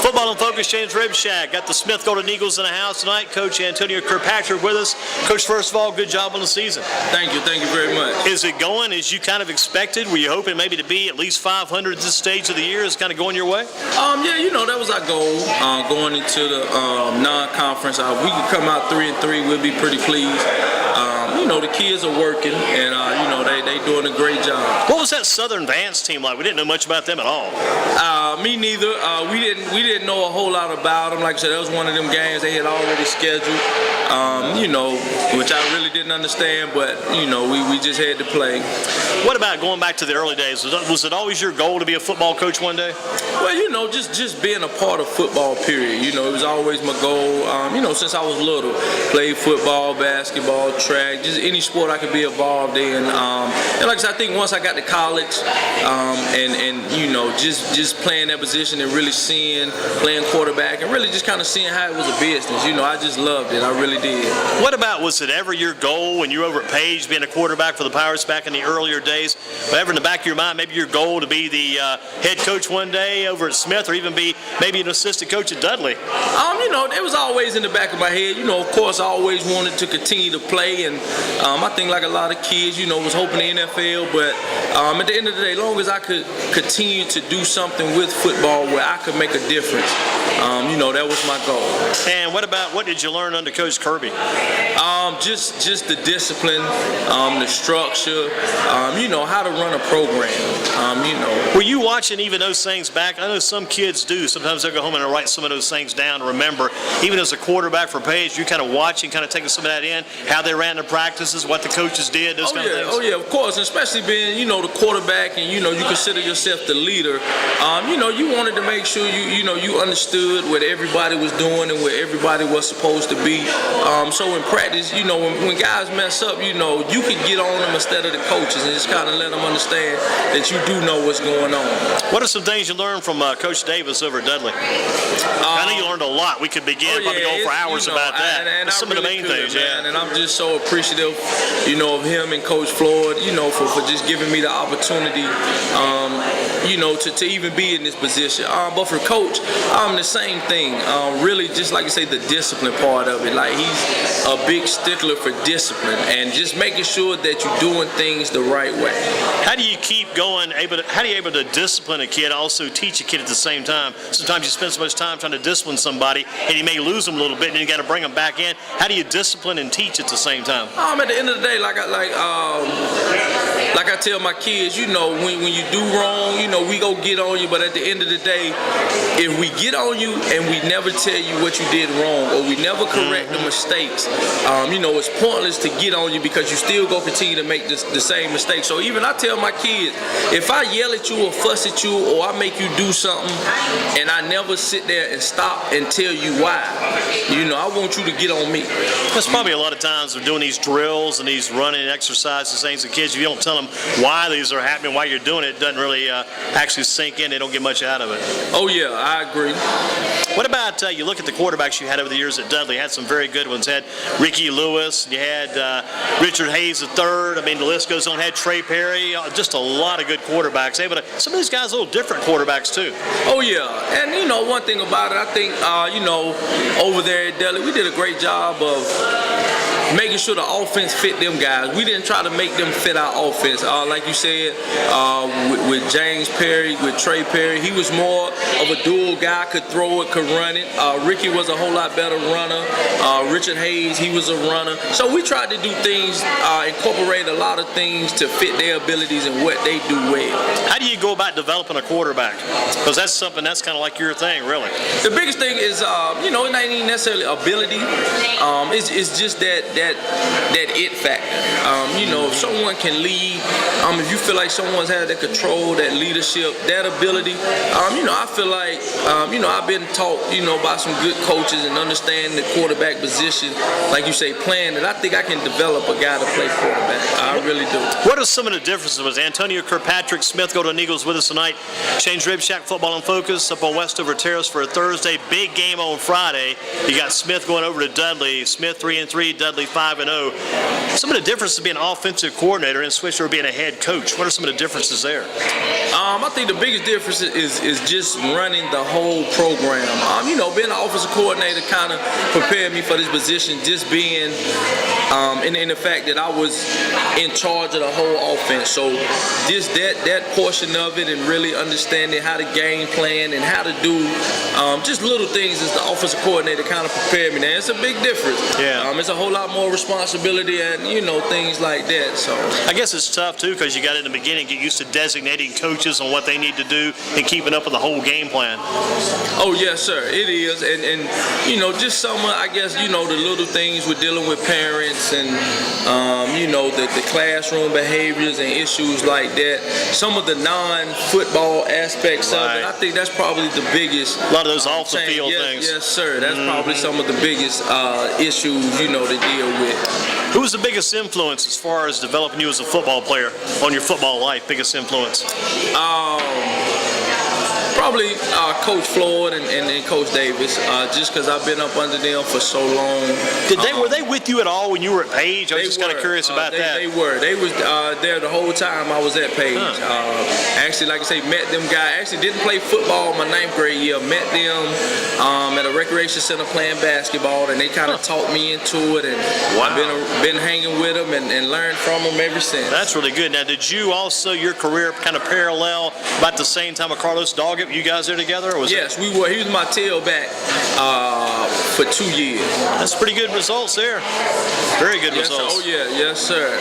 Football in Focus, James Ribshack. Got the Smith Golden Eagles in the house tonight. Coach Antonio Kirkpatrick with us. Coach, first of all, good job on the season. Thank you very much. Is it going as you kind of expected? Were you hoping maybe to be at least 500 at this stage of the year? Is it kind of going your way? Yeah, that was our goal going into the non-conference. We could come out 3-3, we'll be pretty pleased. The kids are working, and they doing a great job. What was that Southern Vance team like? We didn't know much about them at all. Me neither. We didn't know a whole lot about them. Like I said, that was one of them games they had already scheduled. Which I really didn't understand, but we just had to play. What about going back to the early days? Was it always your goal to be a football coach one day? Well, just being a part of football, period. It was always my goal. Since I was little, played football, basketball, track, just any sport I could be involved in. And like I said, I think once I got to college, just playing that position and really playing quarterback and really just kind of seeing how it was a business. I just loved it. I really did. What about, was it ever your goal when you were over at Page being a quarterback for the Pirates back in the earlier days? Ever in the back of your mind, maybe your goal to be the head coach one day over at Smith, or even be maybe an assistant coach at Dudley? It was always in the back of my head. Of course, I always wanted to continue to play, and I think like a lot of kids, was hoping the NFL. But at the end of the day, as long as I could continue to do something with football where I could make a difference, that was my goal. And what did you learn under Coach Kirby? Just the discipline, the structure, how to run a program. Were you watching even those things back? I know some kids do. Sometimes they'll go home and they'll write some of those things down to remember. Even as a quarterback for Page, you're kind of watching, kind of taking some of that in, how they ran their practices, what the coaches did, those kind of things. Oh yeah, of course, and especially being, the quarterback, and you consider yourself the leader. You wanted to make sure you understood what everybody was doing and where everybody was supposed to be. So in practice, when guys mess up, you can get on them instead of the coaches and just kind of let them understand that you do know what's going on. What are some things you learned from Coach Davis over at Dudley? I know you learned a lot. We could begin probably going for hours about that. And some really of the main things, man. And I'm just so appreciative, of him and Coach Floyd, for just giving me the opportunity, to even be in this position. But for Coach, the same thing. Really, just like you say, the discipline part of it. Like, he's a big stickler for discipline and just making sure that you're doing things the right way. How do you keep going? How are you able to discipline a kid, also teach a kid at the same time? Sometimes you spend so much time trying to discipline somebody, and you may lose them a little bit, and you got to bring them back in. How do you discipline and teach at the same time? At the end of the day, like I tell my kids, when you do wrong, we go get on you. But at the end of the day, if we get on you and we never tell you what you did wrong, or we never correct the mistakes, it's pointless to get on you because you still go continue to make the same mistake. So even I tell my kids, if I yell at you or fuss at you or I make you do something and I never sit there and stop and tell you why, I want you to get on me. That's probably a lot of times we're doing these drills and these running exercises, things that kids, if you don't tell them why these are happening, why you're doing it, doesn't really actually sink in. They don't get much out of it. Oh yeah, I agree. What about, you look at the quarterbacks you had over the years at Dudley, you had some very good ones. You had Ricky Lewis, you had Richard Hayes III, the list goes on, had Trey Perry, just a lot of good quarterbacks. Some of these guys are a little different quarterbacks too. Oh yeah, and one thing about it, I think, over there at Dudley, we did a great job of making sure the offense fit them guys. We didn't try to make them fit our offense. Like you said, with James Perry, with Trey Perry, he was more of a dual guy, could throw it, could run it. Ricky was a whole lot better runner. Richard Hayes, he was a runner. So we tried to do things, incorporate a lot of things to fit their abilities and what they do well. How do you go about developing a quarterback? Because that's something that's kind of like your thing, really. The biggest thing is, it ain't even necessarily ability. It's just that it factor. If someone can lead, if you feel like someone's had that control, that leadership, that ability, I feel like, I've been taught, by some good coaches and understanding the quarterback position, like you say, playing it. I think I can develop a guy to play quarterback. I really do. What are some of the differences? Was Antonio Kirkpatrick, Smith Golden Eagles with us tonight. James Ribshack, Football in Focus, up on Westover Terrace for a Thursday. Big game on Friday. You got Smith going over to Dudley. Smith 3-3, Dudley only 5-0. Some of the differences being an offensive coordinator and Swisher being a head coach. What are some of the differences there? I think the biggest difference is just running the whole program. Being an offensive coordinator kind of prepared me for this position, just being in the fact that I was in charge of the whole offense. So just that portion of it and really understanding how to game plan and how to do just little things as the offensive coordinator kind of prepared me. Now, it's a big difference. Yeah. It's a whole lot more responsibility and, things like that. So I guess it's tough, too, because you got in the beginning, get used to designating coaches on what they need to do and keeping up with the whole game plan. Oh, yes, sir. It is. And just some, I guess, the little things with dealing with parents and, the classroom behaviors and issues like that. Some of the non-football aspects of it, I think that's probably the biggest. A lot of those off-the-field things. Yes, sir. That's probably some of the biggest issues, to deal with. Who was the biggest influence as far as developing you as a football player on your football life? Biggest influence? Probably Coach Floyd and Coach Davis, just because I've been up under them for so long. Were they with you at all when you were at Page? I was just kind of curious about that. They were. They was there the whole time I was at Page. Actually, like I say, met them guys. Actually, didn't play football my 9th grade year. Met them at a recreation center playing basketball, and they kind of talked me into it. And I've been hanging with them and learned from them ever since. That's really good. Now, did you also, your career kind of parallel about the same time of Carlos Doggett? You guys there together? Or yes, we were. He was my tailback for 2 years. That's pretty good results there. Very good results. Sir. Oh, yeah. Yes, sir.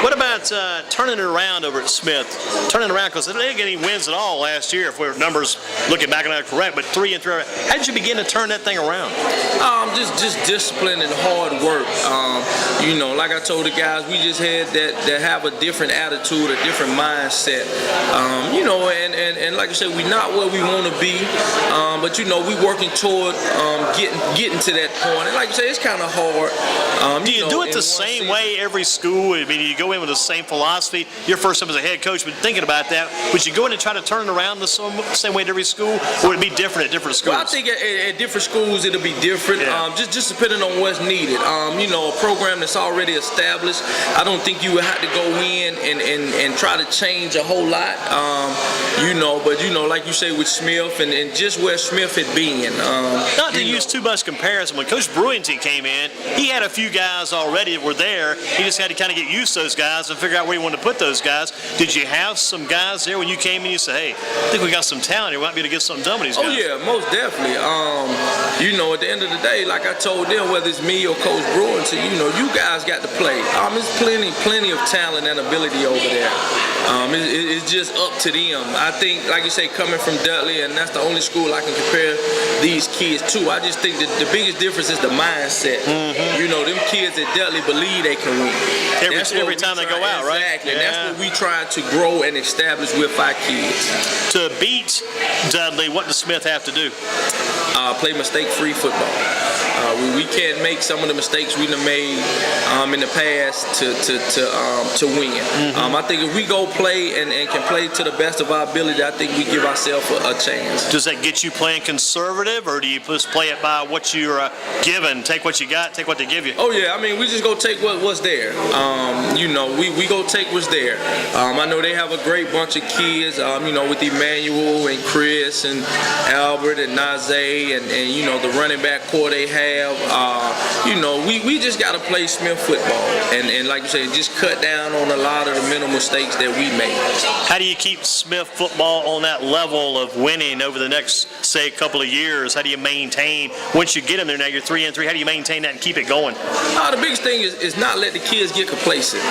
What about turning it around over at Smith? Turning it around, because they didn't get any wins at all last year, if we're numbers looking back on that correct, but 3-3. How did you begin to turn that thing around? Just discipline and hard work. Like I told the guys, we just had that have a different attitude, a different mindset. And like I said, we're not where we want to be, but we working toward getting to that point. And like I say, it's kind of hard. Do you do it the same way every school? I mean, you go in with the same philosophy. Your first time as a head coach, but thinking about that, would you go in and try to turn it around the same way at every school, or would it be different at different schools? Well, I think at different schools it'll be different. Yeah. Just depending on what's needed. A program that's already established, I don't think you would have to go in and try to change a whole lot. But like you say with Smith and just where Smith had been. Not to use too much comparison, when Coach Brewington came in, he had a few guys already that were there. He just had to kind of get used to those guys and figure out where he wanted to put those guys. Did you have some guys there when you came in? You say, hey, I think we got some talent here. We might be able to get something done with these guys. Oh yeah, most definitely. At the end of the day, like I told them, whether it's me or Coach Brewington, you guys got to play. There's plenty of talent and ability over there. It's just up to them. I think, like you say, coming from Dudley, and that's the only school I can compare these kids to. I just think that the biggest difference is the mindset. Them kids at Dudley believe they can win. Every time they go out, right? Exactly. Yeah. That's what we try to grow and establish with our kids. To beat Dudley, what does Smith have to do? Play mistake-free football. We can't make some of the mistakes we've made in the past to win. I think if we go play and can play to the best of our ability, I think we give ourselves a chance. Does that get you playing conservative, or do you just play it by what you're given? Take what you got, take what they give you? Oh yeah, we just go take what's there. We go take what's there. I know they have a great bunch of kids. With Emmanuel and Chris and Albert and Nazay and the running back core they have. We just got to play Smith football and like you say, just cut down on a lot of the mental mistakes that we make. How do you keep Smith football on that level of winning over the next, say, couple of years? How do you maintain, once you get them there, now you're 3-3, how do you maintain that and keep it going? The biggest thing is not let the kids get complacent.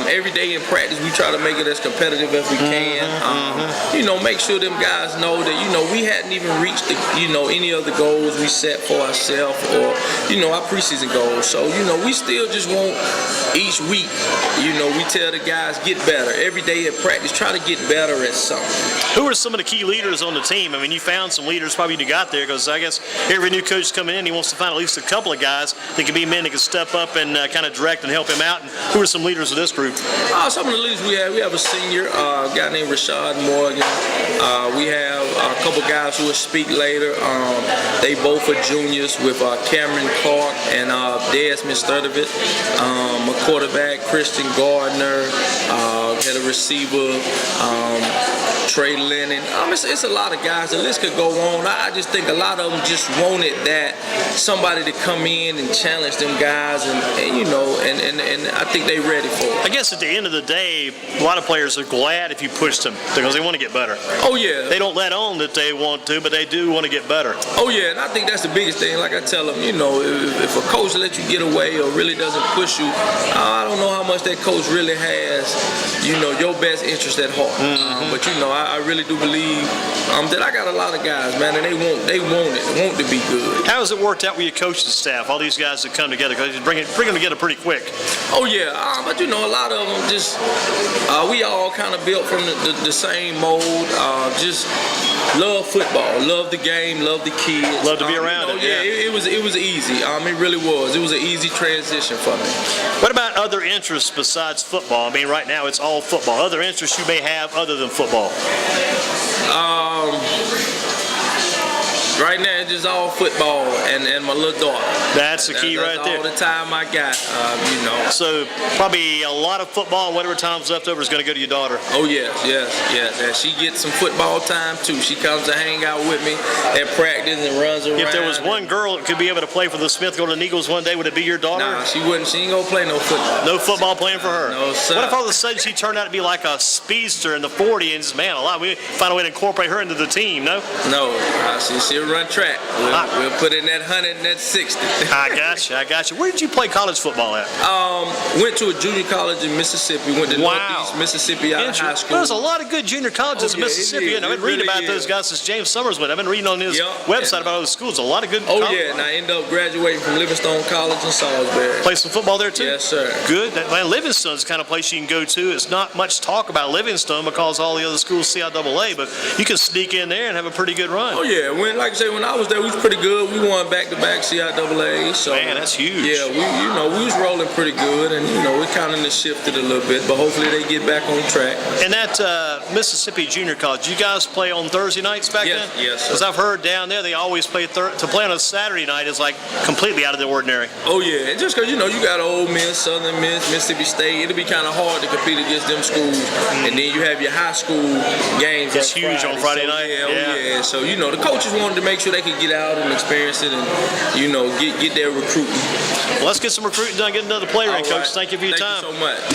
Every day in practice, we try to make it as competitive as we can. Make sure them guys know that, we hadn't even reached any of the goals we set for ourselves or, our preseason goals. So, we still just want each week, we tell the guys, get better. Every day at practice, try to get better at something. Who are some of the key leaders on the team? You found some leaders probably you got there, because I guess every new coach coming in, he wants to find at least a couple of guys that can be men that can step up and kind of direct and help him out. And who are some leaders of this group? Some of the leaders we have a senior, guy named Rashad Morgan. We have a couple guys who will speak later. They both are juniors with Cameron Clark and Desmond Sturdivant. A quarterback, Christian Gardner, had a receiver, Trey Lennon. It's a lot of guys. The list could go on. I just think a lot of them just wanted that somebody to come in and challenge them guys, and I think they ready for it. I guess at the end of the day, a lot of players are glad if you push them because they want to get better. Oh yeah. They don't let on that they want to, but they do want to get better. Oh yeah, and I think that's the biggest thing. Like I tell them, if a coach lets you get away or really doesn't push you, I don't know how much that coach really has, your best interest at heart. But I really do believe that I got a lot of guys, man, and they want to be good. How has it worked out with your coaching staff? All these guys that come together, because you bring them together pretty quick. Oh yeah, but a lot of them just we all kind of built from the same mold. Just love football, love the game, love the kids. Love to be around it. Yeah, it was easy. It really was. It was an easy transition for me. What about other interests besides football? I mean, right now it's all football. Other interests you may have other than football? Right now, it's just all football and my little daughter. That's the key right there. All the time I got, So probably a lot of football, and whatever time's left over is going to go to your daughter. Oh yes. And she gets some football time too. She comes to hang out with me at practice and runs around. If there was one girl that could be able to play for the Smith Golden Eagles one day, would it be your daughter? Nah, she wouldn't. She ain't gonna play no football. No football playing for her. No, sir. What if all of a sudden she turned out to be like a speedster in the 40 and man, we find a way to incorporate her into the team? No. No, she'll run track. We'll put in that 100 and that 60. I got you. Where did you play college football at? Went to a junior college in Mississippi. Went to Northeast Mississippi out of high school. There's a lot of good junior colleges in Mississippi. I've been reading about those guys since James Summers went. I've been reading on his website about those schools. A lot of good colleges. And I ended up graduating from Livingstone College in Salisbury. Play some football there too? Yes, sir. Good. Livingstone's the kind of place you can go to. It's not much talk about Livingstone because all the other schools CIAA, but you can sneak in there and have a pretty good run. Oh yeah. When I was there, we was pretty good. We won back-to-back CIAA. So man, that's huge. Yeah, we was rolling pretty good, and we kind of shifted a little bit, but hopefully they get back on track. And that Mississippi Junior College, you guys play on Thursday nights back then? Yes, sir. Because I've heard down there they always play to play on a Saturday night is like completely out of the ordinary. Oh yeah, and just because you got Ole Miss, Southern Miss, Mississippi State, it'll be kind of hard to compete against them schools. And then you have your high school games. It's huge on Friday night. Yeah. So the coaches wanted to make sure they could get out and experience it, and get their recruiting. Well, let's get some recruiting done, get another player in, Coach. Thank you for your time. Thank you so much.